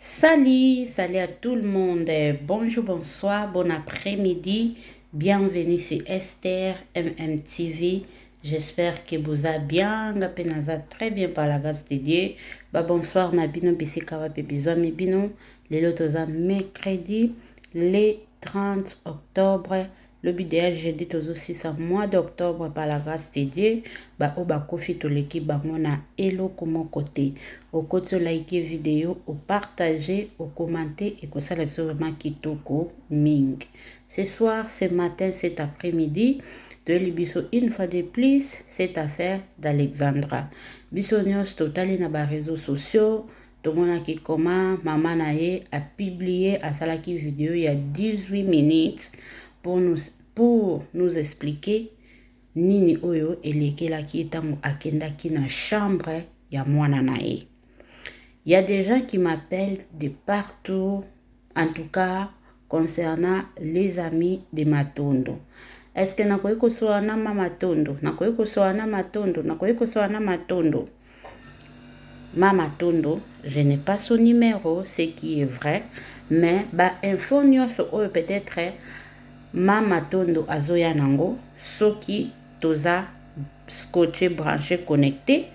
Salut à tout le monde. Bonjour, bonsoir, bon après-midi. Bienvenue sur Esther MMTV. J'espère que vous allez bien, très bien par la grâce de Dieu. Bonsoir, Nabino Bissikawa Pébizwa Mibino. Les lotos mercredi, le 30 octobre. Le bidéal jeudi aussi ça mois d'octobre par la grâce de Dieu. Oba kofi to l'équipe bangona hello comment côté. Au côté liker vidéo, au partager, au commenter et que ça le vraiment kitoko ming. Ce soir, ce matin, cet après-midi, de l'Ibiso une fois de plus, cette affaire d'Alexandra. Bisonios total na ba réseaux sociaux. Tout le monde qui comment maman nae a publié à salaki vidéo il y a 18 minutes pour nous expliquer nini oyo elekelaki tango akendaki na chambre ya mwana nae. Il y a des gens qui m'appellent de partout, en tout cas concernant les amis de Matondo. Est-ce que nakoki kosoa na Matondo? Nakoki kosoa na Matondo? Nakoki kosoa na Matondo? Mama Tondo, je n'ai pas son numéro, ce qui est vrai, mais info nyonso oyo peut-être Mama Tondo azoya nango, soki toza scotché branché connecté,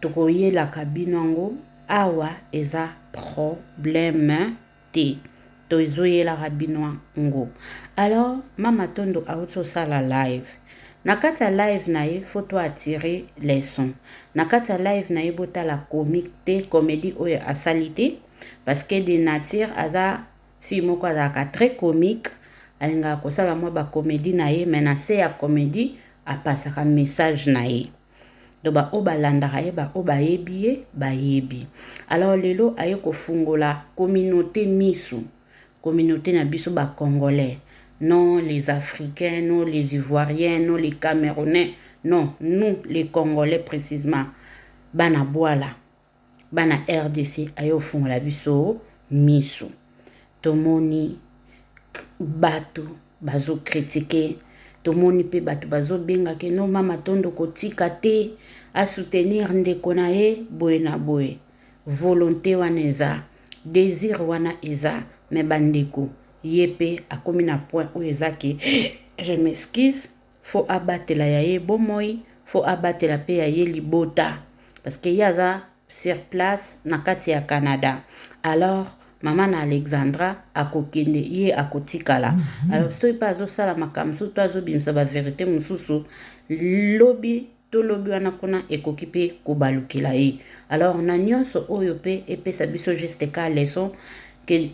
tokoye la cabine nango, awa eza problème te. Tozoye la cabine nango. Alors, Mama Tondo auto sala live. Nakata live nae, faut attirer les sons. Nakata live nae bota la comédie oyo asalite, parce que de nature aza si moko azaka très comique. Alinga kosala mwa ba comédie nae, mais na se ya comédie apasaka message nae. Do ba obalandaka ye ba obayebi bayebi. Alors lelo aye kofungola communauté misu. Communauté na biso ba congolais. Non les Africains, non les Ivoiriens, non les Camerounais. Non, nous les Congolais précisément. Bana boala. Bana RDC aye ofungola biso misu. Tomoni bato bazo critiquer, tomoni pe bato bazo benga ke no Mama Tondo kotika te a soutenir ndeko na ye boye na boye. Volonté wana eza, désir wana eza, me bandeko yepe akomi na point où eza ke je m'excuse, faut abattre la ya ye bomoi, faut abattre la pe ya ye libota parce que yaza sur place na kati ya Canada. Alors Maman Alexandra akokende ye akotikala. Alors soy pas zo sala makamsu to azo bimsa ba vérité mususu lobi to lobi wana kuna ekoki pe kobalukila ye. Alors na nyonso oyo pe epesa biso juste ka leçon que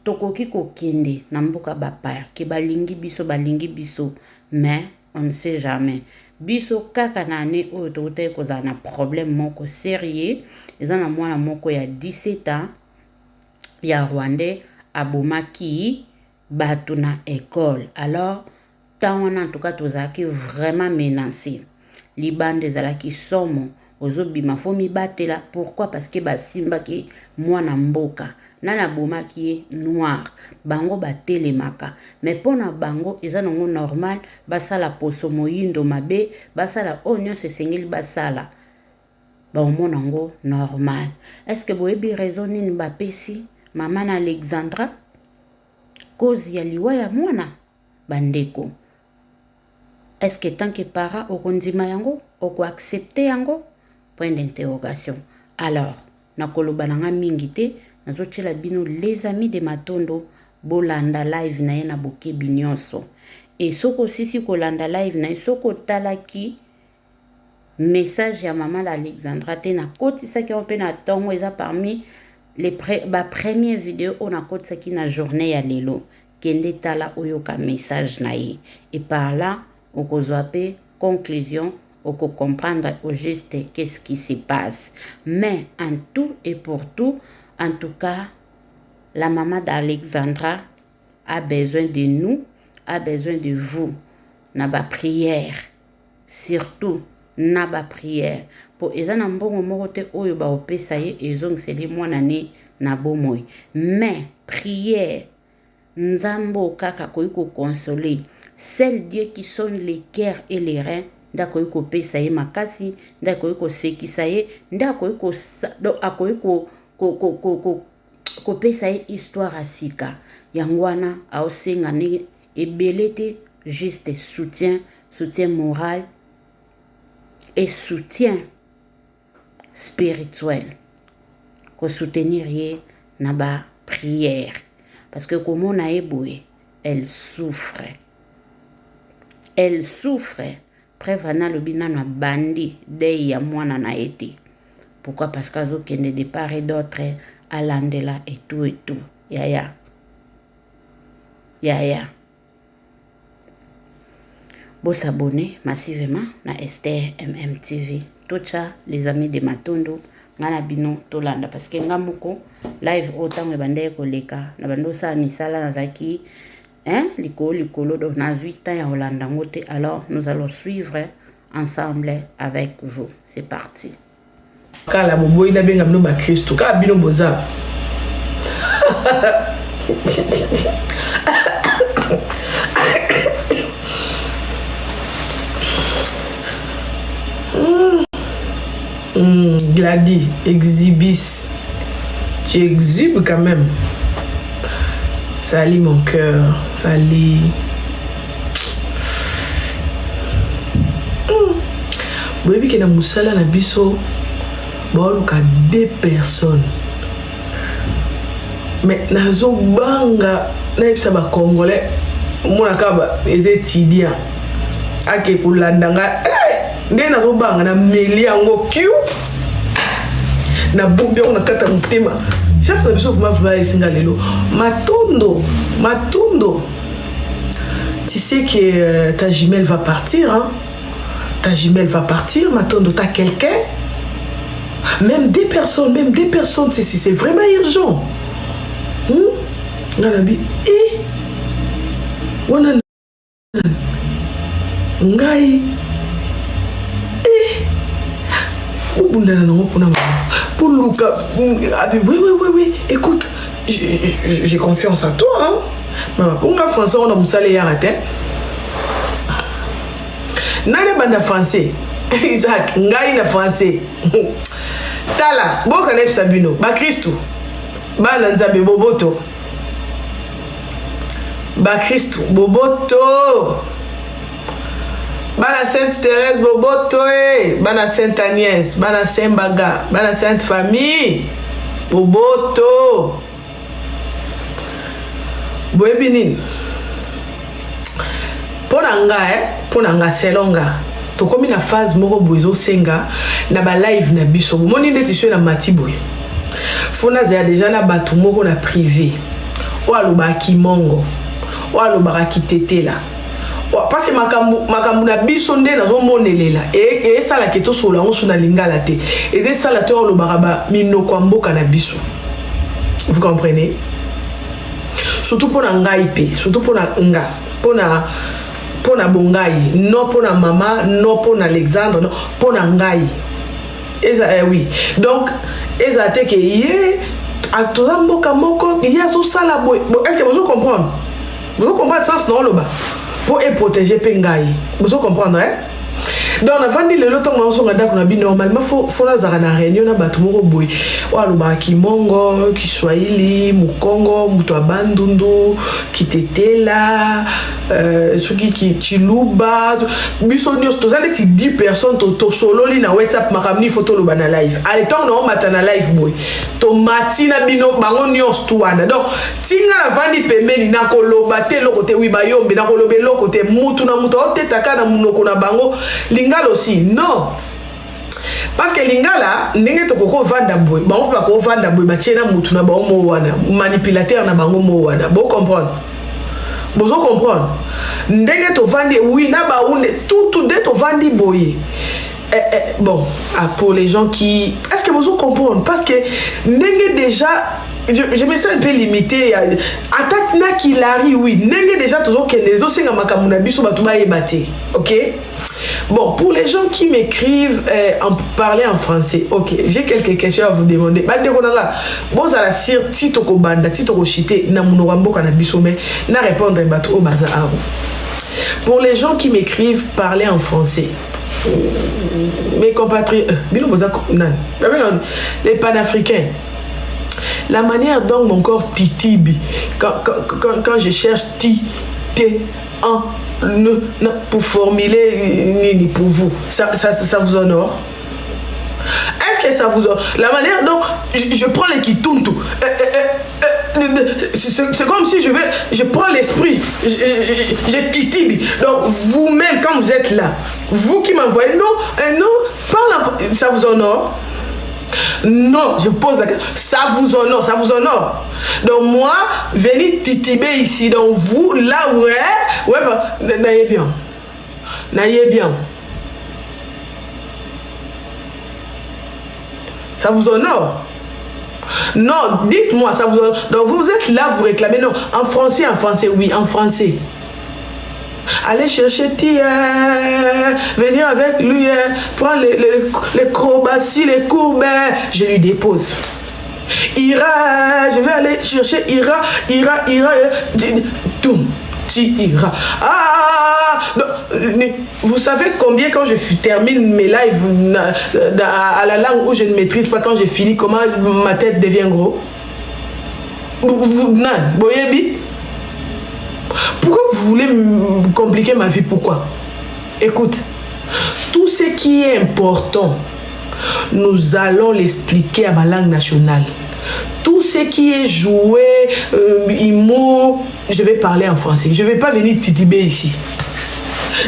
tokoki kokende na mboka bapaya ke balingi biso mais on ne sait jamais. Biso kaka na ane oyo tokote kozala na problème moko sérieux eza na mwana moko ya 17 ans ya Rwandais abomaki bato na école. Alors tant on en tout cas tozaki vraiment menacé. Libande ezalaki somo ozobima fo mibatela. Pourquoi? Parce que basimba ki mwana mboka nana bomaki noir bango batelemaka. Mais pona bango eza nango normal basala poso moyindo mabe basala onyo se sengeli basala monango normal. Est-ce que boyebi raison nini bapesi Maman Alexandra cause ya liwa ya mwana bandeko? Est-ce que tant que para okondima yango oko accepter yango? Point d'interrogation. Alors nakoloba nanga mingi te nazotiela bino les amis de Matondo bolanda live na ye na bokebi nyonso. Et soko sisi kolanda live na ye soko talaki message ya Maman Alexandra te na kotisaki on pe na tongo eza parmi ba première vidéo on a côté qui na journée ya lelo kende tala oyoka message na ye et par là on kozwape conclusion on peut comprendre au juste qu'est-ce qui se passe. Mais en tout et pour tout, en tout cas la maman d'Alexandra a besoin de nous, a besoin de vous. Na ba prière surtout na ba prière pour ezana mbongo moko te oyo ba opesa ye ezongiseli mwana ne na bomoi. Mais prière nzambo kaka koyiko consoler. Seul Dieu qui sonne les cœurs et les reins nda koyiko pesa ye makasi, nda koyiko sekisa ye, nda koyiko akoyiko kopesa ye histoire à sika yango wana aosenga ndenge ebele te, juste soutien moral et soutien spirituel kosoutenir ye na ba prière parce que komona ye boye elle souffre preuve na lobi nano abandi dei ya mwana na ye te. Pourquoi? Parce qu'azokende de part et d'autre alandela et tout yaya Bon s'abonner massivement na Esther MMTV. Tout ça, les amis de Matondo, ngana bino tolanda parce que ngamoko live autant me bande koleka na bando sa misala na zaki likolo do na 8 ans ya Hollanda ngote. Alors nous allons suivre ensemble avec vous. C'est parti. Kala bobo ina benga mno ba Kristo ka bino boza. Gladys, exhibis. Tu exhibes quand même. Ça lit mon cœur. Ça lit. Boyebi ke na musala na biso. Bon, il y a 2 personnes. Mais nazo banga na yebisa ba Congolais mona kaba étudiant ake kulandanga nde nazo banga na meli yango kiu na bombe on a kata mutema chef na biso fuma vula singa lelo matondo tu sais que ta jumelle va partir hein, matondo t'as quelqu'un même 2 personnes c'est vraiment urgent. Nganabi wana ngai ubundana nango kuna pour Luka oui écoute j'ai confiance en toi hein maman unga français on a musale ya raté nane banda français Isaac ngai na français tala boka lef sabino ba Kristo bana nzabe boboto ba Kristo boboto bana Sainte Thérèse boboto bana Sainte Agnès bana Saint Baga bana Sainte Famille boboto boyebi nini pona nga selonga tokomi na phase moko bozo senga na ba live na biso moni ndeti sho na matiboy fona za déjà na batu moko na privé o aloba kimongo o aloba kitetela parce que makambu na biso nde nazo monelela et sala keto so lango so na lingala te et des sala te o aloba ba minoko mboka na biso. Vous comprenez? Surtout pour ngai pe surtout pour nga pour na bongai non pour na mama non pour na Alexandre non pour na ngai eza oui donc eza te ke yé a tozamboka moko ya zo sala boy est-ce que vous comprenez sens non loba pour protéger pengai vous comprendre hein. Donc on a vendu le lot on a normalement faut la zara na réunion na batu moko boy o aloba kimongo kiswahili mukongo muto abandundu kitetela soki ki chiluba biso nyos tozali ti 10 personnes to sololi na WhatsApp makamni photo loba na live ale temps na mata na live boy to matina bino bango nyos tuana donc tinga na vandi pembeni na koloba te lokote wi bayombe na kolobe lokote mutu na mutu o tetaka na munoko na bango lingala aussi non parce que lingala ndenge to koko vanda boy bango pa ko vanda boy ba tiena mutu na bango mo wana manipulateur na bango mo wana bo comprendre bozo comprendre ndenge to vandi oui na ba une tout de to vandi boy bon pour les gens qui est-ce que vous comprenez parce que ndenge déjà je me sens un peu limité attaque na kilari oui ndenge déjà toujours que les autres singa makamuna biso batu ba yebate OK. Bon, pour les gens qui m'écrivent en parler en français, ok, j'ai quelques questions à vous demander. Bon, ça la sire, tito ko banda, tito ko chité, na munorambo kana bisome, na répondre bateau au bazar. Pour les gens qui m'écrivent parler en français, mes compatriotes, les panafricains, La manière dont mon corps titibe, quand je cherche ti, te, en, ne, pour formuler ni pour vous, ça vous honore? Est-ce que ça vous honore? La manière dont je prends les kituntu, c'est comme si je prends l'esprit, je titibe. Donc vous-même, quand vous êtes là, vous qui m'envoyez, non, parle, ça vous honore? Non, je pose la question, ça vous honore. Donc moi, venir titiber ici, donc vous, là où n'ayez bien. Ça vous honore? Non, dites-moi, ça vous honore. Donc vous êtes là, vous réclamez, non, en français, oui, en français. Allez chercher venir avec lui, prendre les acrobaties, les courbes, je lui dépose. Je vais aller chercher Ira, tout, Ira. Vous savez combien quand je termine mes lives à la langue où je ne maîtrise pas, quand j'ai fini, comment ma tête devient gros? Boyebi? Pourquoi vous voulez compliquer ma vie? Pourquoi? Écoute, tout ce qui est important, nous allons l'expliquer à ma langue nationale. Tout ce qui est joué, humour, je vais parler en français. Je ne vais pas venir titiber ici.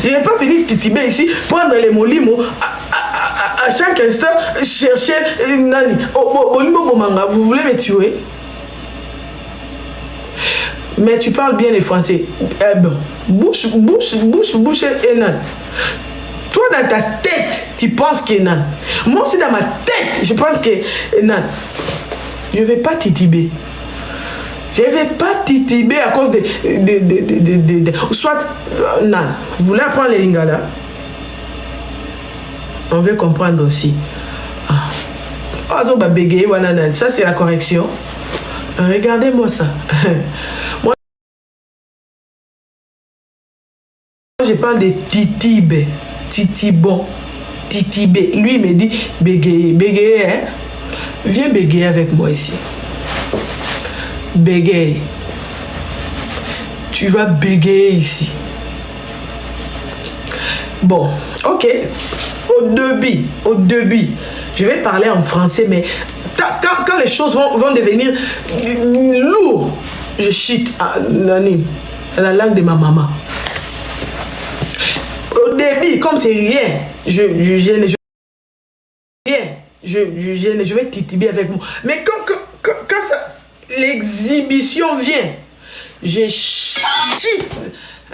Je ne vais pas venir titiber ici, prendre les molimo à chaque instant, chercher nani. Vous voulez me tuer? Mais tu parles bien les français. Bouche et nan. Toi, dans ta tête, tu penses que nan. Moi aussi, dans ma tête, je pense que nan. Je ne vais pas titiber. Je ne vais pas titiber à cause de soit, nan. Vous voulez apprendre les lingala? On veut comprendre aussi. Ça, c'est la correction. Regardez-moi ça. Moi, je parle de titibe, titibon, titibé. Lui, il me dit bégayer, hein? Viens bégayer avec moi ici. Bégayer. Tu vas bégayer ici. Bon, ok. Au début, je vais parler en français, mais quand les choses vont devenir lourdes, je chute à la langue de ma maman. Au début, comme c'est rien, je vais titiber avec moi. Mais quand l'exhibition vient, je chute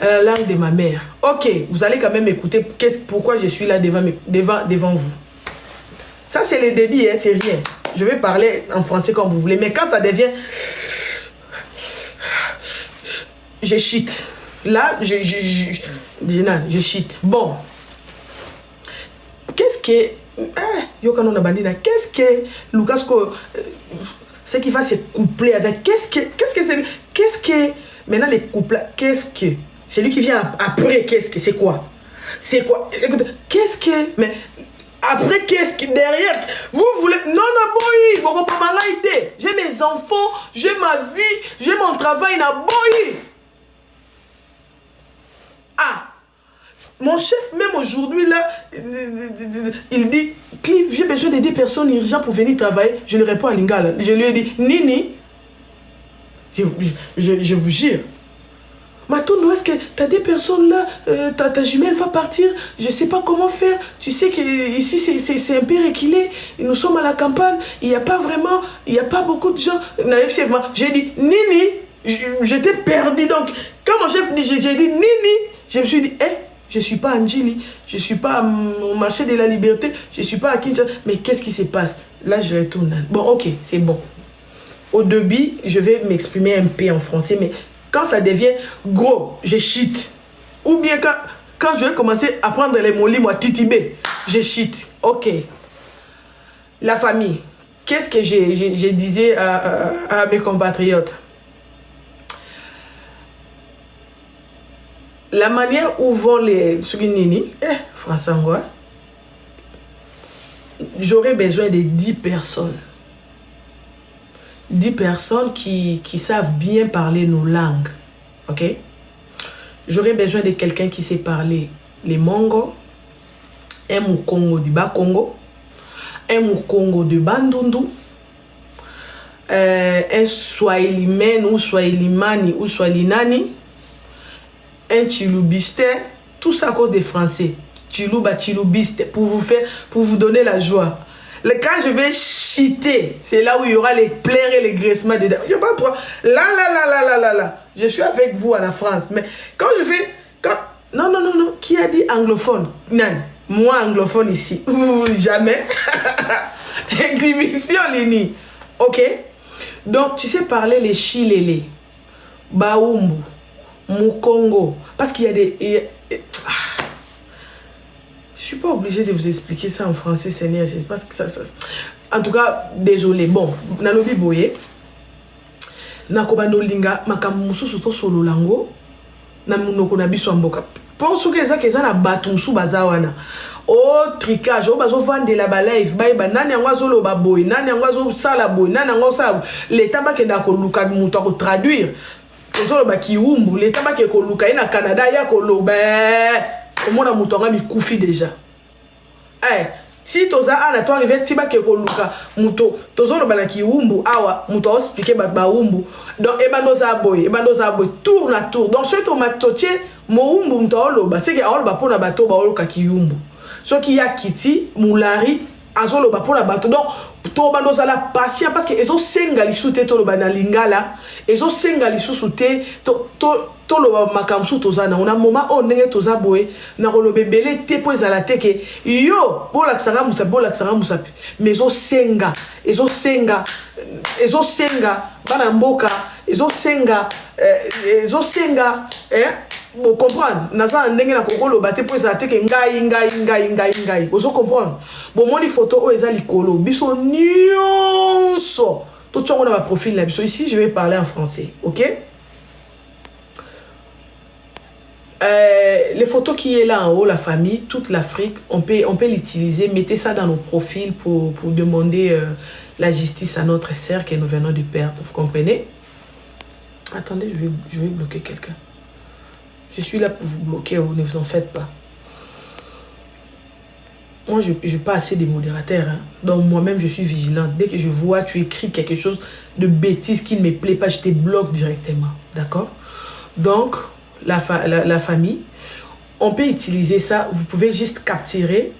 à la langue de ma mère. Ok, vous allez quand même écouter pourquoi je suis là devant vous. Ça, c'est le début, hein, c'est rien. Je vais parler en français comme vous voulez. Mais quand ça devient... Je chute. Là, je chute. Bon. Qu'est-ce que Lucas, ce qui va se coupler avec... Qu'est-ce que... Maintenant, les couples, qu'est-ce que... Celui qui vient après, qu'est-ce que... C'est quoi? Écoute, qu'est-ce que... Mais... Après, qu'est-ce qui derrière? Vous voulez... Non, boy. J'ai mes enfants, j'ai ma vie, j'ai mon travail, boy. Mon chef, même aujourd'hui, là, il dit, Cliff, j'ai besoin d'aider personnes urgentes pour venir travailler. Je ne réponds à Lingala. Je lui ai dit, Nini, je vous jure. Matou, est-ce que tu as des personnes là, ta jumelle va partir, je ne sais pas comment faire. Tu sais qu'ici, c'est un peu reculé. Nous sommes à la campagne, il n'y a pas beaucoup de gens. Naïvement, j'ai dit, Nini, j'étais perdu. Donc, quand mon chef dit, j'ai dit, Nini, je me suis dit, je ne suis pas à Njili, je ne suis pas au marché de la liberté, je ne suis pas à Kinshasa. Mais qu'est-ce qui se passe? Là, je retourne. Bon, ok, c'est bon. Au début, je vais m'exprimer un peu en français, mais quand ça devient gros, je chute. Ou bien quand je vais commencer à prendre les mots libres, à titiber, je chute. Ok. La famille. Qu'est-ce que je disais à mes compatriotes? La manière où vont les Suginini, François Ngoa, j'aurais besoin de 10 personnes. 10 personnes qui savent bien parler nos langues. Ok? J'aurais besoin de quelqu'un qui sait parler les Mongo, un Mukongo du Bas-Congo, un Mukongo de Bandundu, un Swahilimen ou Swahilimani ou Swahilinani, un Chilubiste, tout ça à cause des Français. Chiluba, Chilubiste, pour vous donner la joie. Quand je vais chiter, c'est là où il y aura les pleurs et les graissements dedans. Il n'y a pas de problème. Là. Je suis avec vous à la France. Mais quand je fais... Non. Qui a dit anglophone? Non. Moi, anglophone ici. Jamais. Exhibition, Lini. Ok? Donc, tu sais parler les Chilélé, Baumbu, Mukongo. Parce qu'il y a des... Je suis pas obligée de vous expliquer ça en français, Seigneur. Je pense que ça... En tout cas, désolé. Bon, nalobi boye. Nakobando linga makamusu soto solo lango. Na munoko na biso mboka. Pour ceux qui sont na batumsu bazawana. Oh tricage, oh bazo vendre la live, ba nani yango azolo ba boy, nani yango azo sala boy, nani yango sala. L'état ba kenda ko luka muto ko traduire. Ozolo ba kiumbu, l'état ba ke ko luka ina Canada ya ko loba. Comment on a moutonga mi koufi déjà. Eh, si toza ana to arrivé tiba ke ko luka muto tozolo bana ki umbu awa muto expliquer ba umbu. Donc ebando za boy tourne à tour. Donc ce to matoche mo umbu muto loba c'est que aolo ba pona bato ba oloka ki umbu. Ce qui y a kiti mulari azolo ba pona bato. Donc to bando za la patient parce que ezo senga li soute to loba na lingala, ezo senga li soute to lo makamsu tozana on a moment on ndenge toza boye na kolobe belé te po ezala teke yo bola kisanga musapi mais ezo senga bana mboka ezo senga vous comprendre naza ndenge na kokolo ba te po ezala teke ngai vous comprendre bon moni photo o eza likolo biso nyonso to tchongo na ba profil na biso ici je vais parler en français. OK? Les photos qui est là en haut, la famille, toute l'Afrique, on peut l'utiliser. Mettez ça dans nos profils pour demander la justice à notre sœur que nous venons de perdre. Vous comprenez? Attendez, je vais bloquer quelqu'un. Je suis là pour vous bloquer, ne vous en faites pas. Moi, je n'ai pas assez de modérateurs. Hein. Donc, moi-même, je suis vigilante. Dès que je vois, tu écris quelque chose de bêtise qui ne me plaît pas, je te bloque directement. D'accord? Donc... La famille, on peut utiliser ça, vous pouvez juste capturer,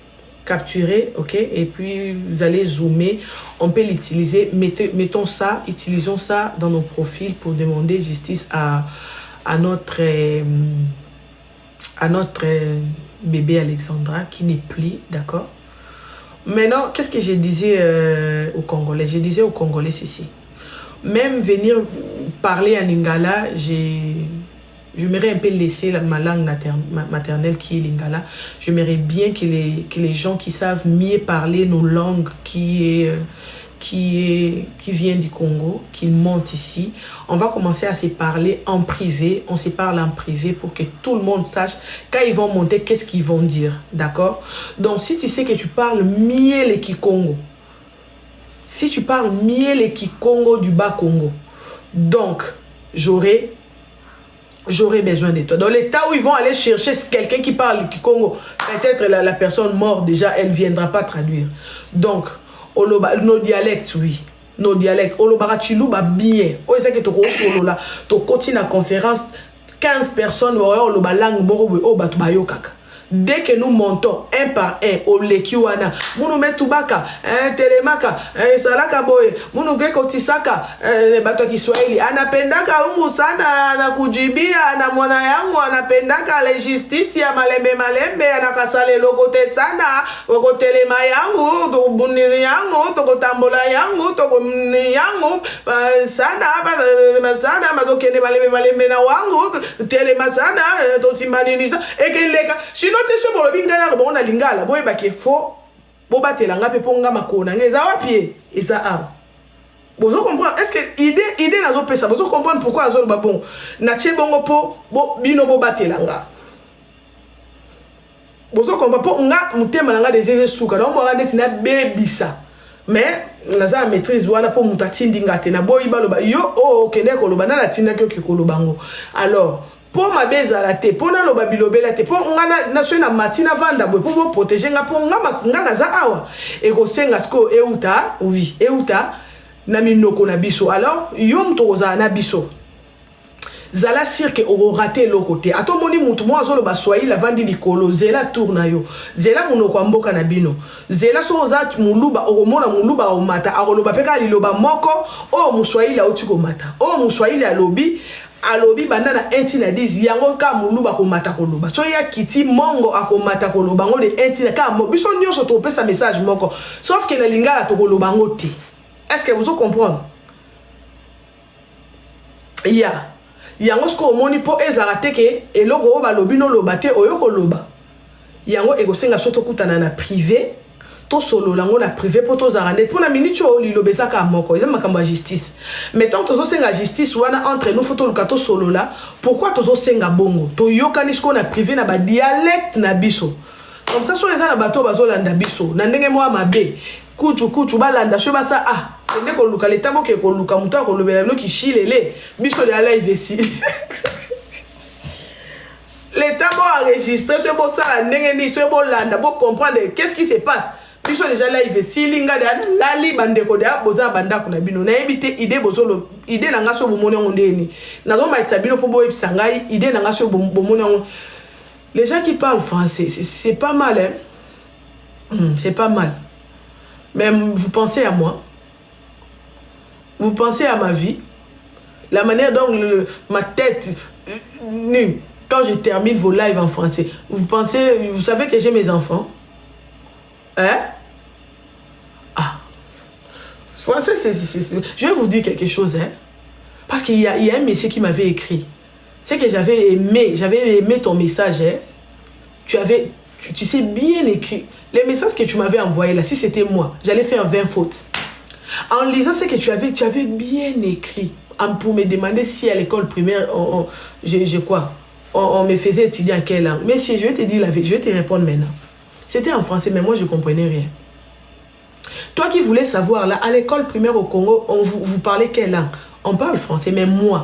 ok, et puis vous allez zoomer, on peut l'utiliser, mettons ça, utilisons ça dans nos profils pour demander justice à notre bébé Alexandra qui n'est plus, d'accord. Maintenant, qu'est-ce que je disais aux Congolais? Je disais aux Congolais ceci, même venir parler en lingala, j'aimerais un peu laisser ma langue maternelle qui est lingala. J'aimerais bien que les gens qui savent mieux parler nos langues qui viennent du Congo, qu'ils montent ici. On va commencer à se parler en privé. On se parle en privé pour que tout le monde sache quand ils vont monter, qu'est-ce qu'ils vont dire. D'accord? Donc, si tu sais que tu parles mieux le Kikongo, si tu parles mieux le Kikongo du Bas-Congo, donc, j'aurai besoin de toi. Dans l'état où ils vont aller chercher quelqu'un qui parle Kikongo, peut-être la personne morte déjà, elle ne viendra pas traduire. Donc, nos dialectes, oui. Nos dialectes. Olobara Chiluba bien. O esa que toko solo là. To continue la conférence. 15 personnes oloba langue moro o batu bayokaka. Dès que nous montons un par un au Lekiwana, nous mettons Tubaka, Telemaka, Salaka Boy, nous Kotisaka, bato Kiswahili, anapendaka ungu sana na kujibia na mwana yangu anapendaka le justice ya malembe anakasale lokote sana, telema yangu, to bunini yangu, to kotambola yangu, to komni yangu, sana mazokene malembe na wangu, telema sana, to timbaninisa, ekeleka, sinon te bolo bingana lo bona lingala boye ba ke fo bo batela nga pe ponga makona ngeza wapi eza a bozo comprendre est-ce que idée nazo pesa bozo comprendre pourquoi azo ba bon na che bongo po bo bino bo batela nga bozo comprendre po nga mutema nga de suka donc mo nga ndeti na bebisa mais naza maîtrise wana po mutatindi ngate na boyi baloba yo o kende koloba na tinda kyo kolobango. Alors pour ma bezala te pour na loba bilobela te pour ngana na na matina vanda boy pour protéger nga pour nga naza awa e ko senga sko euta oui euta na minoko na biso. Alors yo mtoza na biso zala sirke oro raté le côté ato moni mutu mo azolo ba swai la vandi likolo zela tourna yo zela munoko amboka na bino zela so za muluba oro mona muluba o mata aroloba peka liloba moko o muswai la otiko mata o muswai la alobi banda na enti na 10 yango ka muluba ko mata koloba so ya kiti mongo akomata koloba ngo de enti na ka mo biso nyonso to pesa message moko sauf que na lingala to koloba ngo te. Est-ce que vous comprenez? Yango sko moni po ezarate ke eloko o balobi no loba te oyo koloba yango egosenga soto kutana na privé to solo lango na privé po to zarande po na minute o lilobesa ka moko eza makambo ya justice. Mettons tozo senga justice wana entre nous photo lukato solo la pourquoi tozo senga bongo to yokani sko na privé na ba dialecte na biso comme ça so eza na bato bazolanda biso na ndenge mo mabe kuchu balanda so basa ndenge ko luka letambo ke ko luka muto ko lobela no ki shilele biso de live ici letambo enregistré so bo ça ndenge ni so bo landa bo comprendre qu'est-ce qui se passe biso déjà live ici linga de lali bande ko de boza banda kuna bino na ebite idée bozolo idée na ngaso bo moni ngondeni na zo maitsa bino po bo episa ngai idée na ngaso bo moni ngo. Les gens qui parlent français c'est pas mal hein. C'est pas mal. Mais vous pensez à moi. Vous pensez à ma vie. La manière dont ma tête, quand je termine vos lives en français, vous savez que j'ai mes enfants. Hein? Français, je vais vous dire quelque chose, hein. Parce qu'il y a un monsieur qui m'avait écrit. C'est que j'avais aimé ton message, hein. Tu sais bien écrit. Les messages que tu m'avais envoyés là, si c'était moi, j'allais faire 20 fautes. En lisant ce que tu avais bien écrit. Pour me demander si à l'école primaire, on me faisait étudier en quelle langue. Mais si je vais te dire la vérité, je vais te répondre maintenant. C'était en français, mais moi je ne comprenais rien. Toi qui voulais savoir, là, à l'école primaire au Congo, vous parlez quelle langue? On parle français, mais moi,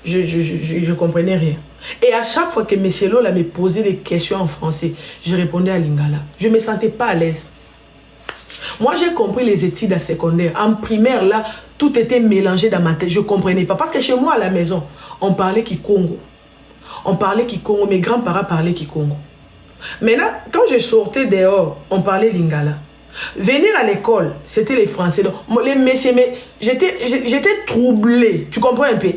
je ne comprenais rien. Et à chaque fois que M. Lola me posait des questions en français, je répondais à Lingala. Je ne me sentais pas à l'aise. Moi, j'ai compris les études à secondaire. En primaire, là, tout était mélangé dans ma tête. Je ne comprenais pas. Parce que chez moi, à la maison, on parlait Kikongo. On parlait Kikongo. Mes grands-parents parlaient Kikongo. Maintenant, quand je sortais dehors, on parlait Lingala. Venir à l'école, c'était les Français. Donc, les messieurs, j'étais troublée. Tu comprends un peu?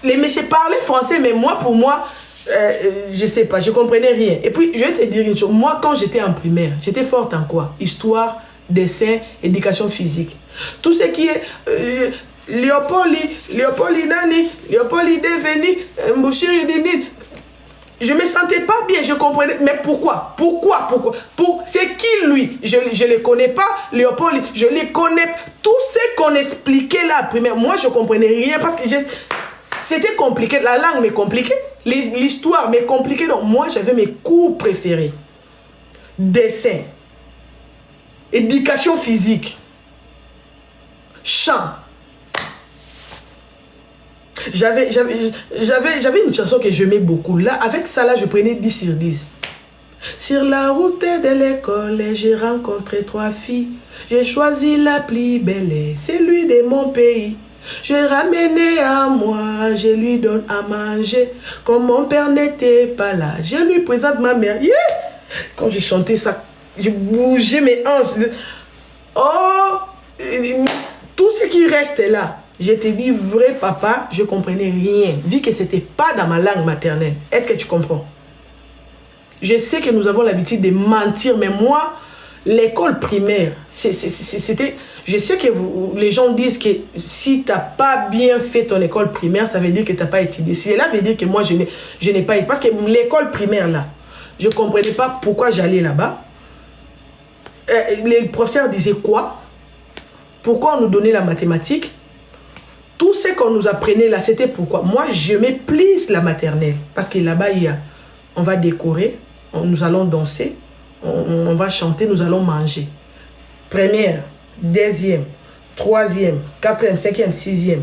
Les messieurs parlaient français, mais moi, pour moi, je ne sais pas, je ne comprenais rien. Et puis, je vais te dire une chose. Moi, quand j'étais en primaire, j'étais forte en quoi? Histoire, dessin, éducation physique. Tout ce qui est Léopold Nani, Léopold Deveni, Mbouchiri Dini, je ne me sentais pas bien, je comprenais. Mais pourquoi? C'est qui lui? Je ne le connais pas, Léopold, je le connais. Tout ce qu'on expliquait là, primaire, moi, je ne comprenais rien parce que c'était compliqué. La langue m'est compliquée, l'histoire m'est compliquée. Donc, moi, j'avais mes cours préférés. Dessin. Éducation physique, chant. J'avais une chanson que j'aimais beaucoup. Là, avec ça, là, je prenais 10 sur 10. Sur la route de l'école, j'ai rencontré 3 filles. J'ai choisi la plus belle, celui de mon pays. Je ramenais à moi, je lui donne à manger. Comme mon père n'était pas là, je lui présente ma mère. Yeah! Quand j'ai chanté ça, je bougeais mes hanches. Oh, tout ce qui restait là, je te dis vrai papa, je comprenais rien, vu que c'était pas dans ma langue maternelle. Est-ce que tu comprends? Je sais que nous avons l'habitude de mentir, mais moi, l'école primaire, c'était... Je sais que les gens disent que si tu n'as pas bien fait ton école primaire, ça veut dire que tu n'as pas étudié. Cela veut dire que moi, je n'ai pas étudié. Parce que l'école primaire, là, je ne comprenais pas pourquoi j'allais là-bas. Les professeurs disaient quoi? Pourquoi on nous donnait la mathématique? Tout ce qu'on nous apprenait là, c'était pourquoi? Moi, je me plise la maternelle. Parce que là-bas, on va décorer, nous allons danser, on va chanter, nous allons manger. Première, deuxième, troisième, quatrième, cinquième, sixième.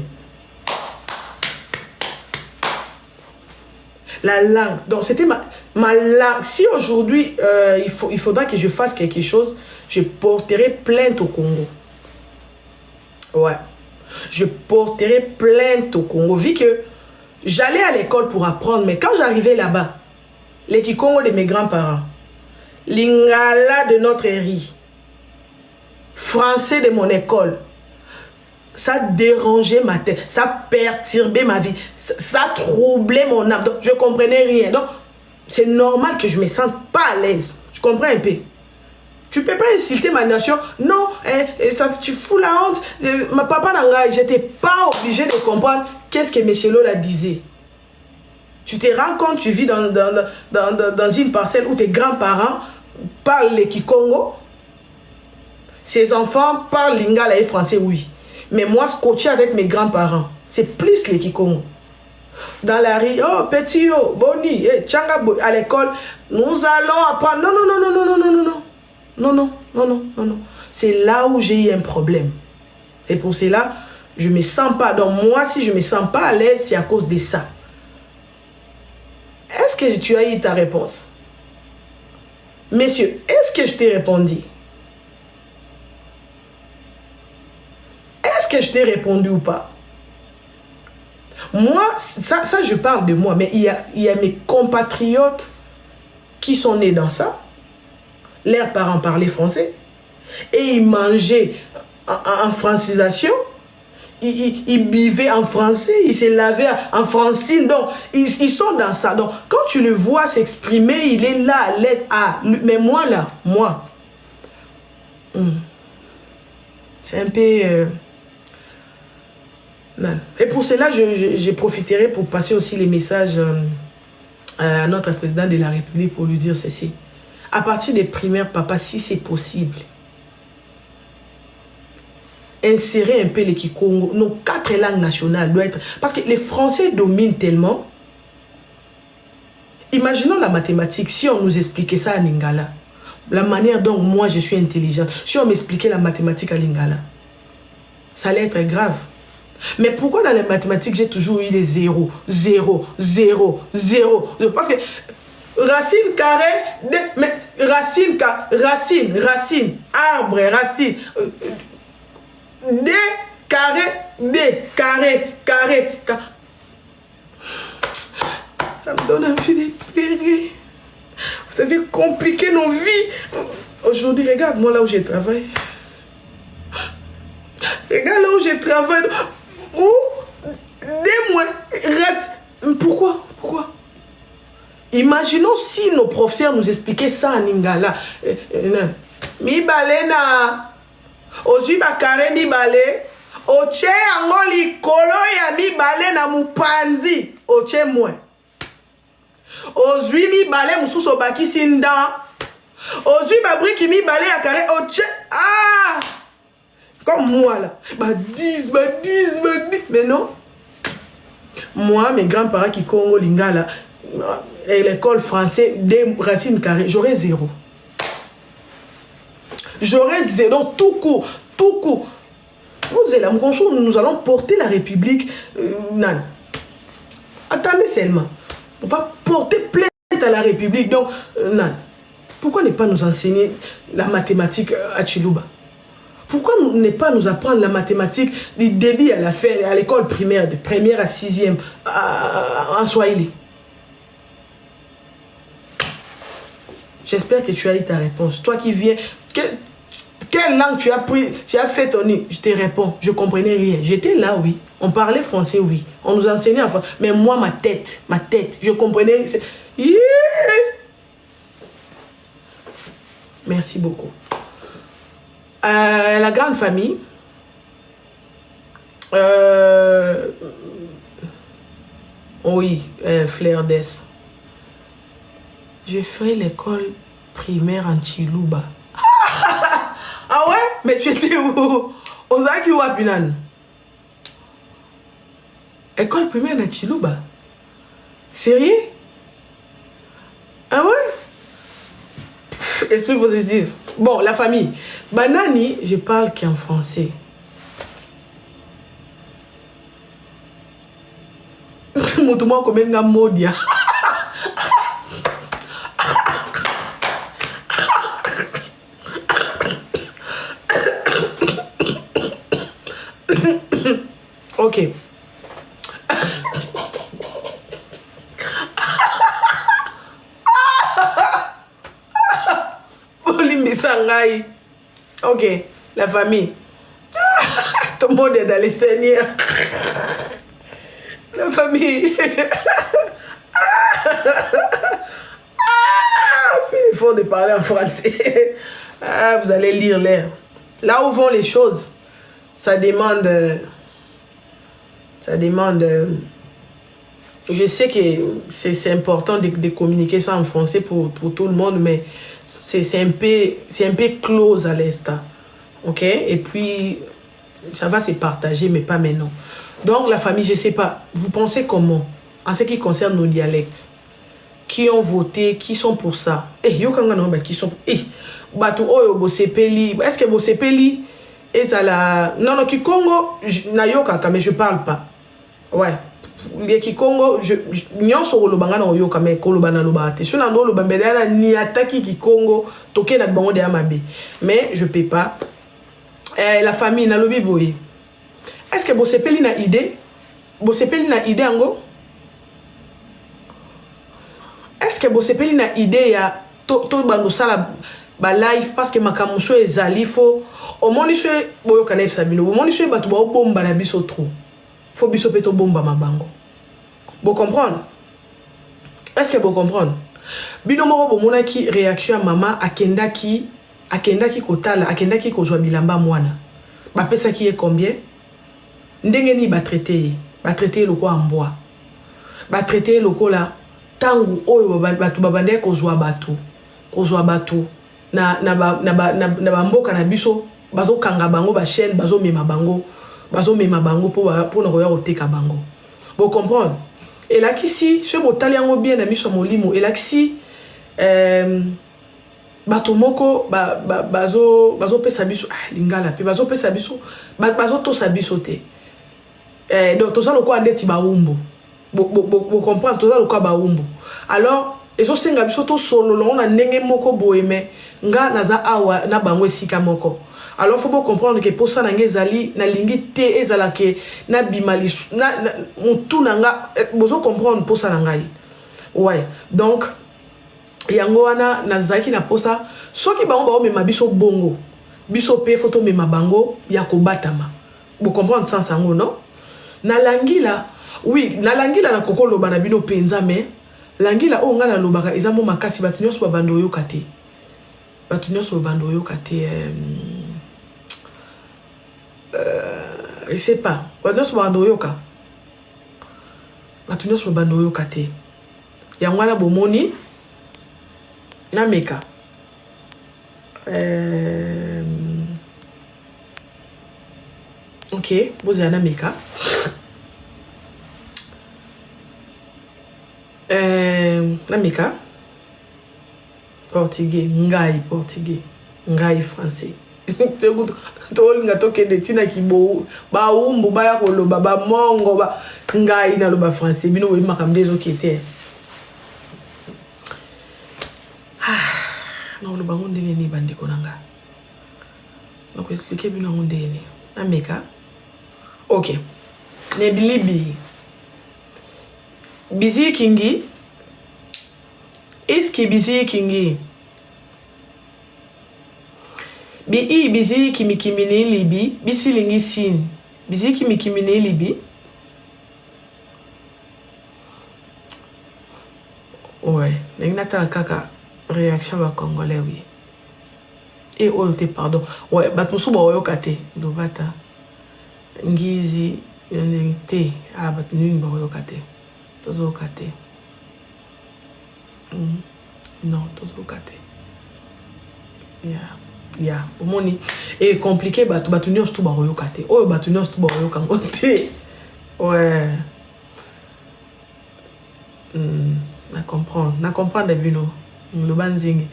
La langue. Donc, c'était ma langue. Si aujourd'hui, il faudra que je fasse quelque chose, je porterai plainte au Congo. Ouais. Je porterai plainte au Congo. Vu que j'allais à l'école pour apprendre, mais quand j'arrivais là-bas, les Kikongo de mes grands-parents, Lingala de notre riz, français de mon école, ça dérangeait ma tête, ça perturbait ma vie, ça troublait mon âme. Donc, je ne comprenais rien. Donc, c'est normal que je ne me sente pas à l'aise. Tu comprends un peu? Tu ne peux pas insulter ma nation. Non, ça, tu fous la honte. Ma papa Nanga, je n'étais pas obligé de comprendre qu'est-ce que M. Lola disait. Tu te rends compte, tu vis dans une parcelle où tes grands-parents parlent les Kikongo. Ses enfants parlent lingala et français, oui. Mais moi, scotché avec mes grands-parents, c'est plus les Kikongo. Dans la rue, oh, petit, oh, boni, tchanga, à l'école, nous allons apprendre. Non, non, non, non, non, non, non, non. Non, non, non, non, non, non. C'est là où j'ai eu un problème. Et pour cela, je ne me sens pas. Donc moi, si je ne me sens pas à l'aise, c'est à cause de ça. Est-ce que tu as eu ta réponse? Messieurs, est-ce que je t'ai répondu? Est-ce que je t'ai répondu ou pas? Moi, ça je parle de moi, mais il y a mes compatriotes qui sont nés dans ça. Leurs parents parlaient français. Et ils mangeaient en francisation. Ils buvaient en français. Ils se lavaient en francine. Donc, ils sont dans ça. Donc, quand tu le vois s'exprimer, il est là, à l'aise. Ah, mais moi, là, moi, c'est un peu... non. Et pour cela, je profiterai pour passer aussi les messages à notre président de la République pour lui dire ceci. À partir des primaires, papa, si c'est possible, insérer un peu les Kikongo. Nos 4 langues nationales doivent être... Parce que les Français dominent tellement. Imaginons la mathématique, si on nous expliquait ça à Lingala. La manière dont moi je suis intelligent. Si on m'expliquait la mathématique à Lingala, ça allait être grave. Mais pourquoi dans les mathématiques, j'ai toujours eu des 0, 0, 0, 0? Parce que racine carré, mais racine, racine, arbre, racine, D, carré, D, carré, carré. Ça me donne envie de pleurer. Vous savez, compliquer nos vies. Aujourd'hui, regarde-moi là où je travaille. Regarde là où je travaille. Où des mois reste. Pourquoi? Imaginons si nos professeurs nous expliquaient ça en Lingala. Mi balena. Ozui bakare mi bale. Oche angoli kolo ya mi bale na mupandi. Oche moins. Ozui mi bale mususo baki sinda. Ozui babriki mi bale ya carré. Oche. Ah! Comme moi là. Bah 10. Mais non. Moi, mes grands-parents qui Congo Lingala, et l'école française, des racines carrées, j'aurais 0. J'aurais 0, tout court. Nous allons porter la République. Non. Attendez seulement. On va porter plainte à la République. Donc, non. Pourquoi ne pas nous enseigner la mathématique à Chiluba? Pourquoi ne pas nous apprendre la mathématique du début à la fin, à l'école primaire, de première à 6e, en Swahili? J'espère que tu as eu ta réponse. Toi qui viens, quelle langue tu as pris, tu as fait ton nid? Je te réponds, je ne comprenais rien. J'étais là, oui. On parlait français, oui. On nous enseignait en français. Mais moi, ma tête, je comprenais. Merci beaucoup. La grande famille, oui, Flair Dess. Je ferai l'école primaire en Chiluba. Ah ouais? Mais tu étais où? Ozaki ou Apinan? École primaire en Chiluba? Sérieux? Ah ouais? Esprit positif. Bon, la famille. Banani, je parle qu'en français. Moutouman comme un modia. Ok. Sangai. Ok, la famille. Tout le monde est dans les Seigneurs. La famille. Il faut de parler en français. Ah, vous allez lire l'air. Là où vont les choses, ça demande. Je sais que c'est important de communiquer ça en français pour tout le monde, mais c'est un peu close à l'instant. Ok? Et puis, ça va se partager, mais pas maintenant. Donc, la famille, je ne sais pas. Vous pensez comment? En ce qui concerne nos dialectes. Qui ont voté? Qui sont pour ça? Qui sont... Est-ce que Bosepeli est à la... Non, Kikongo, mais je ne parle pas. Ouais. Les Kikongo, nyonso kolobanga na oyoka mais koloba na loba te. Sona ndo loba mbele ni ataki Kikongo toke na bango de amabe. Mais je peux pas. La famille na lobi boye. Est-ce que Bosepeli na idée? Bosepeli na idée ango? Est-ce que Bosepeli na idée ya to bando sala ba live parce que makamusho ezali fo o moni shwe boyoka na sabino. O moni shwe batu ba bomba na biso trop. Faut biso peto bomba mabango. Vous comprenez? Est-ce que vous comprenez? Bino moko bomona ki réaction à maman akendaki kotala akendaki ko jwa bilamba mwana. Ba pesa ki est combien? Ndenge ni ba traiter le ko en bois. Ba traiter le ko la tangu oyo batu babande ko jwa batu na mboka na biso bazo kanga bango ba chaîne bazo mema bango pour na koya oteka bango. Vous comprenez? Et là qu'ici ce botali yango bien ami so molimo et là qu'ici bato moko bazo pesa biso lingala pe bazo pesa biso bazo to sabiso te donc to ça le quoi ndeti ba umbo vous comprenez to ça le quoi ba umbo alors ezo senga biso to solo lo na ndenge moko boyeme nga naza awa na bango esika moko. Alors faut bien comprendre que pour ça n'engezali na lingi te ezala ke na bimali na mutu nanga bozo comprendre pour ça nangai. Ouais. Donc yango wana nazaki na posa soki bango ba mema biso bongo. Biso pe photo mema bango ya kobatama. Vous comprenez sens yango non? Na langila oui, na langila na kokolo bana bino penza mais langila o nga na lobaka ezamo makasi batu nyonso ba bando yoka te. Batu nyonso ba bando yoka te je sais pas. Batunyos bando yoka. Batunyos bando yoka te. Yangwana bomoni na meka. Ok, vous avez na meka. Na meka. Portugais, ngai français. Tolinga tokende tina kibo ba umbu ba ya koloba ba mongo ba ngai na loba français bino we makambe zo kete na loba ngonde ni bandiko nanga na ko expliquer bino ngonde ni ameka. OK, ne bilibi bizi kingi est-ce que bizi kingi bi bizi kimikimini libi bisi lingi sin bizi kimikimini libi. Ouais, n'engata kaka réaction ba congolais oui. Et oh te pardon. Ouais, batmusu ba oyo kate do bata ngizi yonite batnu ba oyo kate tozo kate. Non, tozo kate. Yeah, omoni et compliqué batu nyos tu ba oyoka te. Oh batu nyos tu ba oyoka ngote. Ouais. Na comprendre bino. Le banzingi.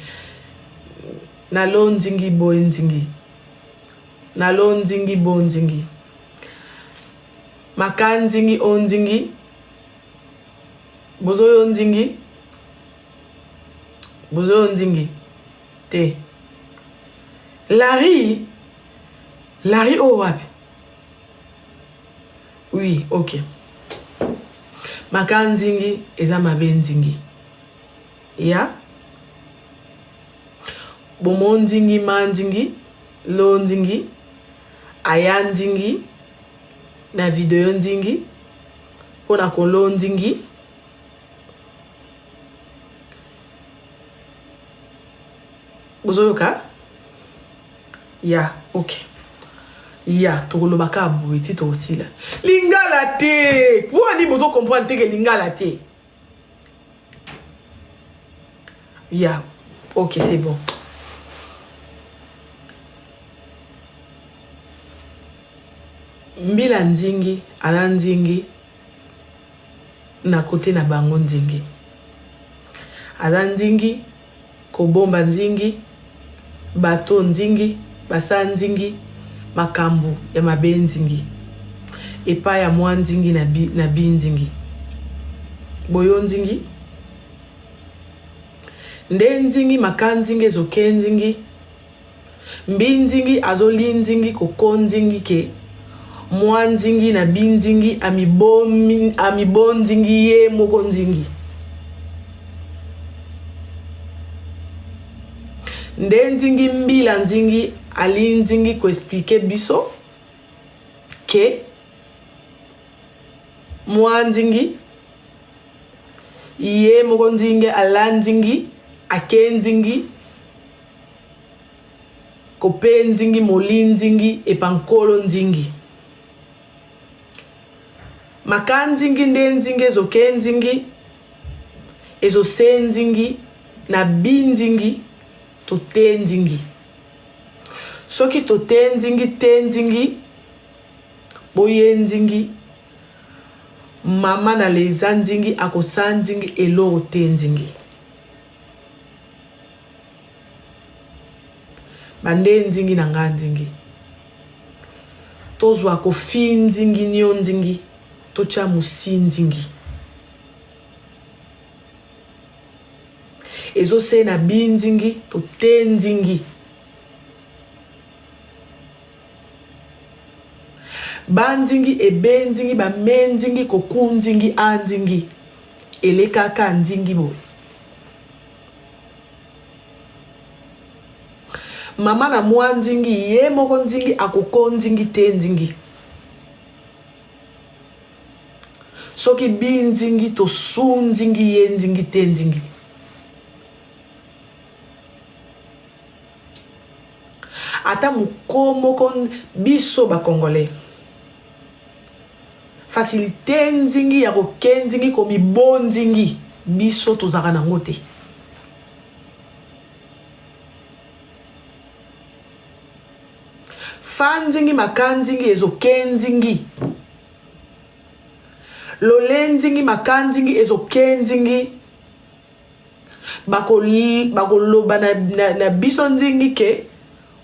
Nalo nzingi bo nzingi. Nalo nzingi bo nzingi. Maka nzingi o nzingi. Bozoyo nzingi. Bozoyo nzingi. Te. Larry o wapi? Oui, ok. Maka nzingi eza mabe nzingi. Ya? Bomo nzingi ma nzingi. Lo nzingi. Aya nzingi. Na video nzingi. Pona kolo nzingi. Bozoyoka? Ya, ok. Ya, tokolo baka aboué, tito aussi là. Lingala te! Vous allez vous comprendre que lingala te. Ya, ok, c'est bon. Mbila nzingi, ala nzingi, na kote na bango nzingi. Ala nzingi, kobomba nzingi, bato nzingi, basa nzingi, makambu ya mabe nzingi. Epa ya mwa nzingi na bi nzingi. Boyo nzingi. Nde nzingi maka nzingi ezoke nzingi. Mbi nzingi azoli nzingi koko nzingi ke. Mwa nzingi na bi nzingi amibo nzingi ye moko nzingi. Nde nzingi mbila nzingi ali nzingi ko expliquer biso ke mwa nzingi ye moko nzingi ala nzingi ake nzingi kope nzingi moli nzingi epankolo nzingi. Maka nzingi nde nzingi ezoke nzingi ezose nzingi na bi nzingi to te nzingi. Soki to te nzingi te nzingi boye nzingi mama na leza nzingi akosa nzingi elo te nzingi. Bande nzingi na nga nzingi. Tozwa kofi nzingi nyo nzingi. Tocha musi nzingi. Ezo se na bi nzingi to te nzingi. Ba nzingi ebe nzingi ba me nzingi koku nzingi a nzingi. Ele kaka nzingi boy. Mama na mwa nzingi ye moko nzingi akoko nzingi te nzingi. Soki bi nzingi to su nzingi ye nzingi te nzingi. Ata mukomo kon biso ba Congolais. Facilité nzingi ya koke nzingi komi bon nzingi biso tozaka nango te. Fan nzingi maka nzingi ezoke nzingi. Lole nzingi maka nzingi ezoke nzingi. Bakoloba na biso nzingi ke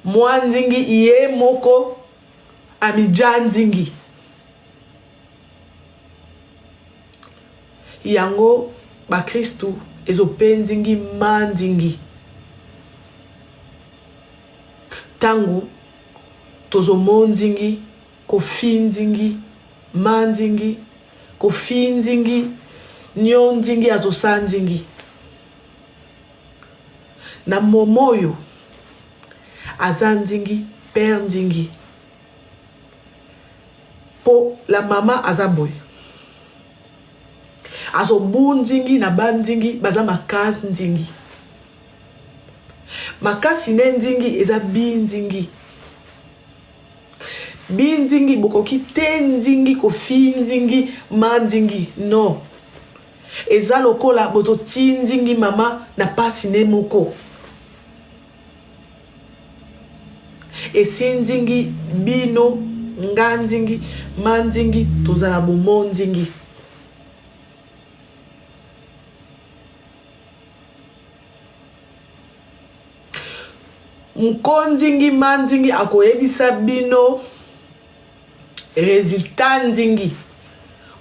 mwa nzingi ye moko amija nzingi. Yango ba Kristu ezope nzingi ma nzingi. Tangu tozomo nzingi kofi nzingi ma nzingi kofi nzingi nyo nzingi azosa nzingi. Na momoyo aza nzingi père nzingi. Po la mama azaboy. Azo bu nzingi na ba nzingi baza makasi nzingi. Makasi ne nzingi eza bi nzingi. Bi nzingi bokoki te nzingi kofi nzingi ma nzingi. No. Eza lokola boto ti nzingi mama na pasi ne moko. Esi nzingi bino nga nzingi ma nzingi tozala bomo nzingi. Mkonzingi manzingi akoyebisa bino résultat nzingi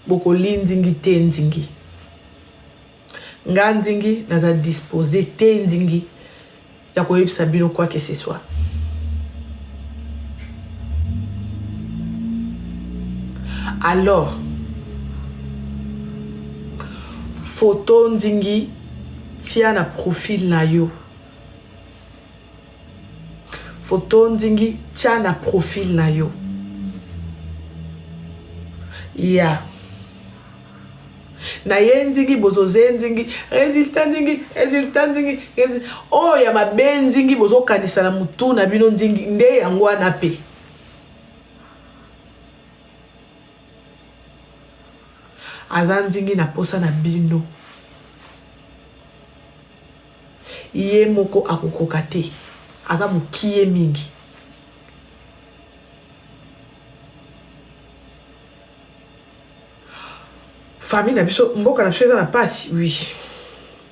boko linzingi te nzingi nga nzingi naza disposé te nzingi ya koyebisa bino quoi que ce soit. Alors photo nzingi tia na profil na yo. Photo nzingi tia na profil na yo. Ya na ye nzingi bozoze nzingi résultat nzingi oh ya mabe nzingi bozo kanisa na mutu na bino nzingi nde yango wana pe. Aza nzingi na posa na bino. Ye moko akokoka te. Aza mukie mingi. Famille na biso, mboka na biso eza na pasi, oui.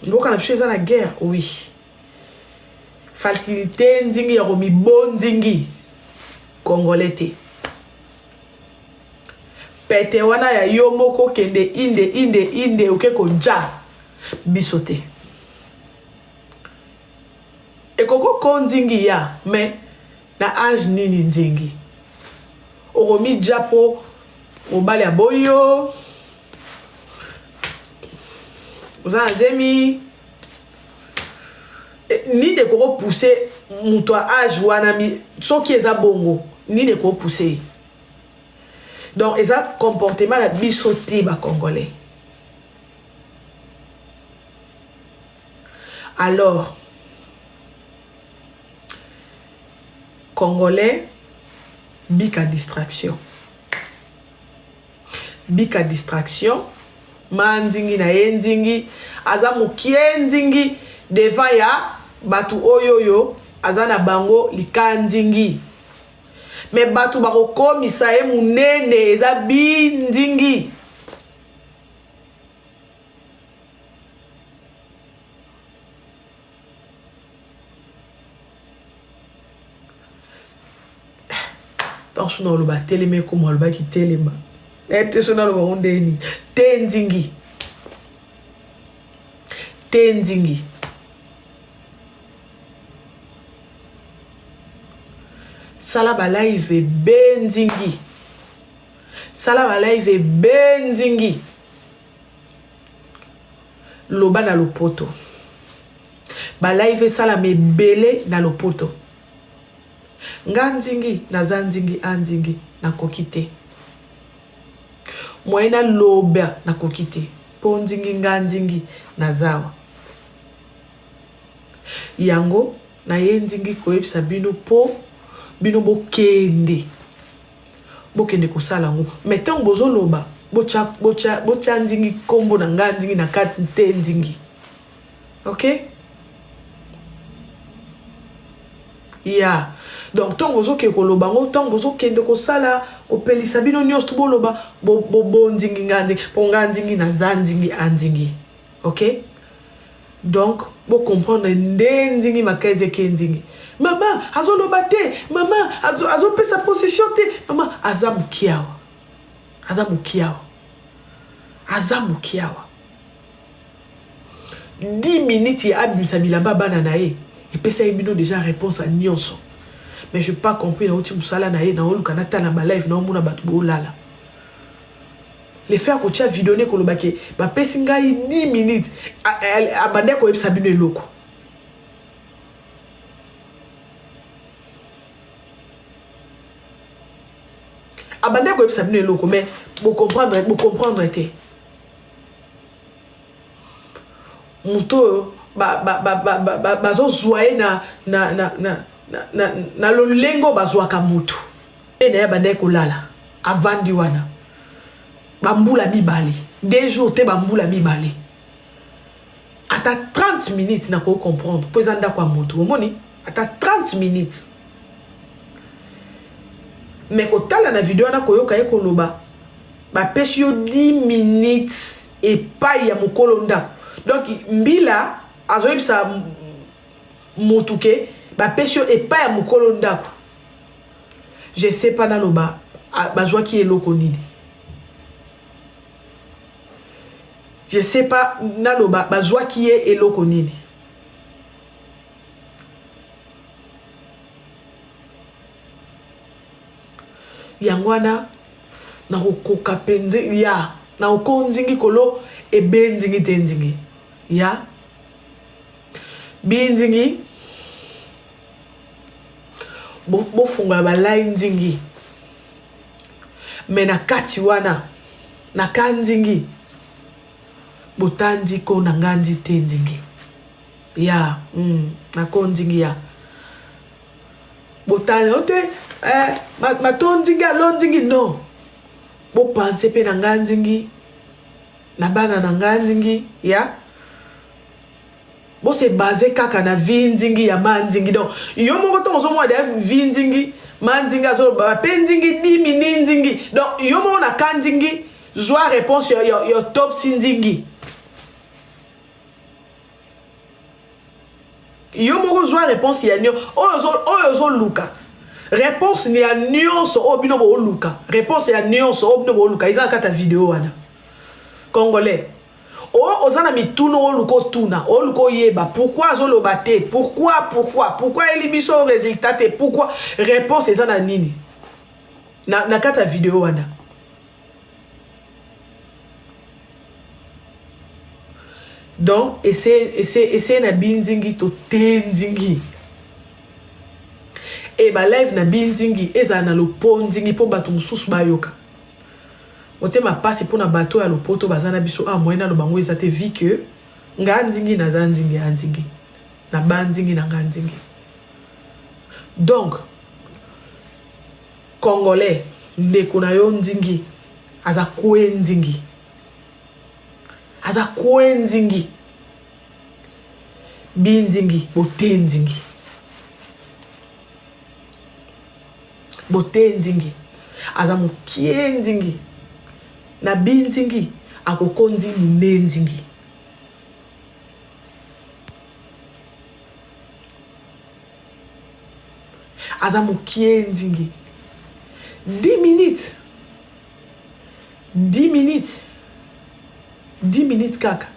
Mboka na biso eza na guerre, oui. Facilité nzingi ya komi bon nzingi Congolais te. Pete wana ya yo moko kende inde oke konja biso te. Ekoko konzingi ya, mais na âge nini nzingi. Oromi japo mobali ya boyo. Zemi ni de ko pousser muto âge wana mi soki eza bongo ni de ko pousser. Donc eza comportement la bisoté ba congolais. Alors congolais bika distraction. Bika distraction. Mandingi na yendingi aza mukie ndingi devant ya batu oyoyo aza na bango likandingi me batu bakokomisa ye munene eza bindingi. Tansu na oloba teleme komo oloba ki telema etesonalo baondeni tenzingi sala ba live benzingi loba na lopoto ba live sala mebele na lopoto nganzingi na zanzingi anzingi na kokite moyena loba na kokite ponzingi nganzingi na zawa yango na yendingi koyebisa bino po bino bokende kosala ngo metango bozoloba bocha nzingi kombo na nganzingi na kate nzingi. OK? Yeah. Donc tant bozo ke koloba ngo tant bozo kende ko sala ko pelisa bino nyos boloba bo ndingi ngandi po ngandingi na zanzingi andingi. OK? Donc bo comprendre ndingi makaize kendingi. Maman azoloba te, maman azo pesa position te, maman azamukiawa. 10 minutes ya abimisa bilamba bana na ye et pesa bino déjà réponse à nyonso. Mais je pas compris na uti musala na ye na oluka na ta na ba live na omuna batu bolala. Les faire ko tia vidéo ne ko lobake ba pesi ngai 10 minutes abande ko ebisa bino eloko. Abande ko ebisa bino eloko mais bo comprendre été. Muto bazo zoye na lolengo bazwaka mutu ena ya bande kolala avandi wana bambula mibali 2 jours te bambula mibali ata 30 minutes na ko comprendre po ezanda kwa mutu omoni ata 30 minutes mais ko tala na vidéo na koyoka ye koloba ba pesi yo 10 minutes et pas ya mokolo ndako. Donc mbila azoyebisa mutuke bapesio epa ya mokolo ndako. Je sais pas naloba bazwa ki eloko nini. Je sais pas naloba bazwa ki eloko nini. Yangwana na kokoka penze ya na okonzingi kolo ebenzingi tenzingi ya binzingi bo funga ba line nzingi mena kati wana na kanzingi botandi ko na ngandi tenzingi ya na konzingi ya botandi ote matonzingi alonzingi no bo pense pe na nganzingi na bana na nganzingi ya bo se basé kaka na vinzingi ya manzingi donc yo moko to zo mo de vinzingi manzingi azo ba penzingi 10 mininzingi donc yo mo na kanzingi joie réponse yo top sinzingi yo moko joie réponse ya nyo oyo zo luka réponse ni ya nyonso obino bo luka réponse ya nyonso obino bo luka isa kata vidéo wana congolais ozana mituno oluko tuna oluko yeba pourquoi azoloba te pourquoi elibiso résultat te pourquoi réponse ezana nini na kata vidéo wana donc essaye na binzingi to tenzingi e ba live na binzingi ezana na loponzingi po bato mususu bayoka otema pasi pona bato ya lopoto bazana biso moyena lo bango ezate vi que nganzingi na zanzingi anzingi na banzingi na nganzingi donc congolais ndeko na yo nzingi aza kwenzingi binzingi botenzingi aza mukienzingi na binzingi akokonzi munenzingi aza mukienzingi 10 minutes kaka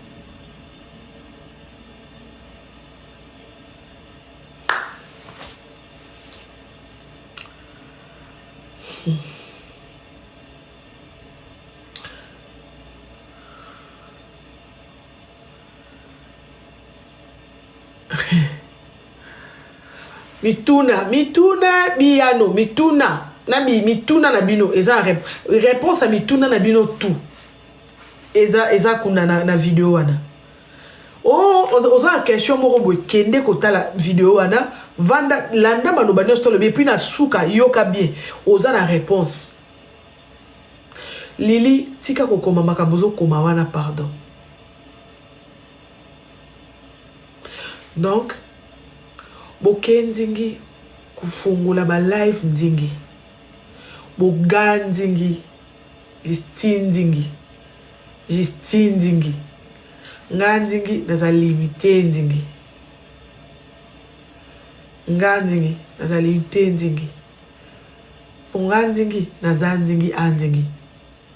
mituna biano mituna na bino eza réponse à mituna na bino tout eza kuna na vidéo wana oza question moko boy kende kotala vidéo wana vanda landa maloba nyonso tolobi puis na suka yoka bien oza na réponse lili tika kokoma makambo ozokoma wana pardon donc bokenzingi kufungula ba live nzingi boganzingi Justine nzingi nganzingi naza limité nzingi nganzingi naza limité nzingi ponganzingi naza nzingi anzingi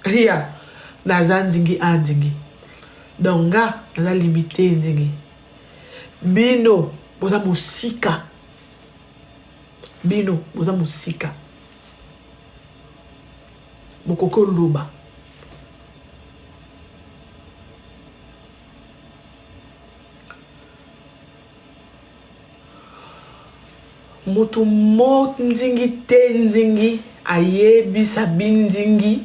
ria naza nzingi anzingi donc nga naza limité nzingi bino boza musika bokoko loba mutu mo nzingi te nzingi ayebisa binzingi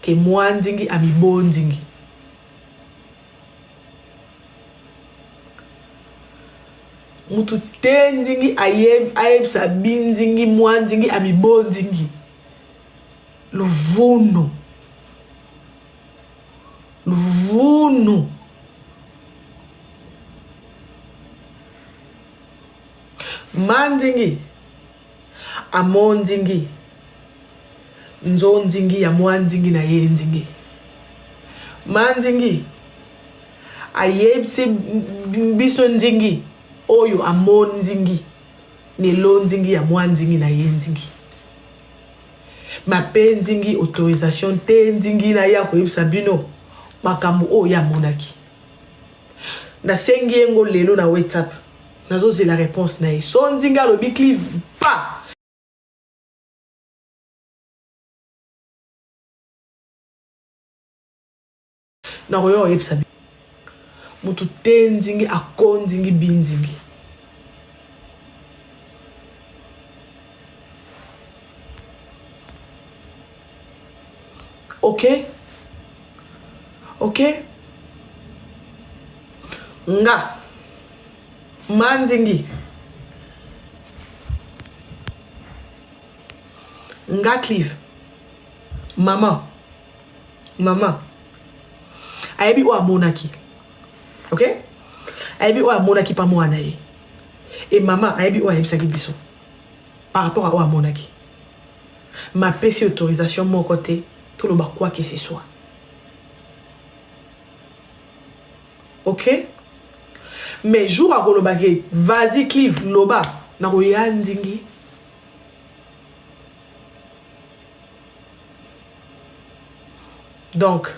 ke mwa nzingi amibo nzingi mutu te nzingi ayebisa binzingi mwa nzingi amibo nzingi luvuno manzingi amonzingi nzonzingi ya mwanzingi na yenzingi manzingi ayebisi biso nzingi oyo amonzingi ni lo nzingi ya mwa nzingi na ye nzingi mape nzingi autorisation te nzingi na ya koyebisa bino makambo o ya monaki na sengi yengo lelo na WhatsApp nazo la réponse na ye so nzingi alobi Clive pa na koyo oyebisa mutu te nzingi ako nzingi binzingi ok nga manzingi nga Clive mama ayebi o amonaki ok ayebi o amonaki pa mwana ye et mama ayebi o ayebisaki biso par rapport à o amonaki ma pesi autorisation mon côté tout le quoi que ce soit ok mais jour à kolobaki vas-y Clive loba na koya ndingi donc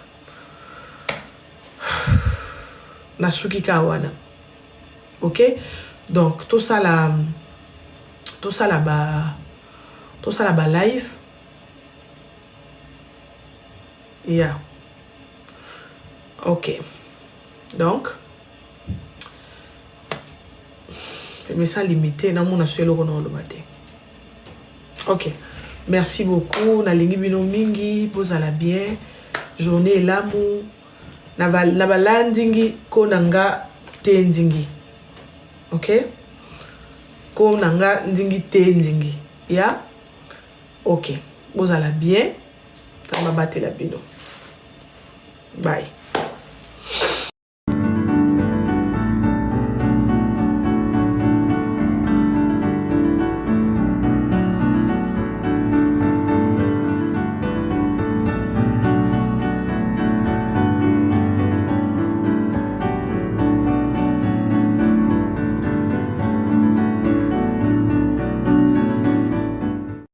nasuki kawana ok donc tout ça là ba live yeah ok donc je me sens limité na mon asuelo kono lobate ok merci beaucoup na lingi bino mingi bozala bien journée l'amour na balandingi ko nanga te ndingi ok ko nanga ndingi te ndingi ya ok bozala bien tamba batela bino bye.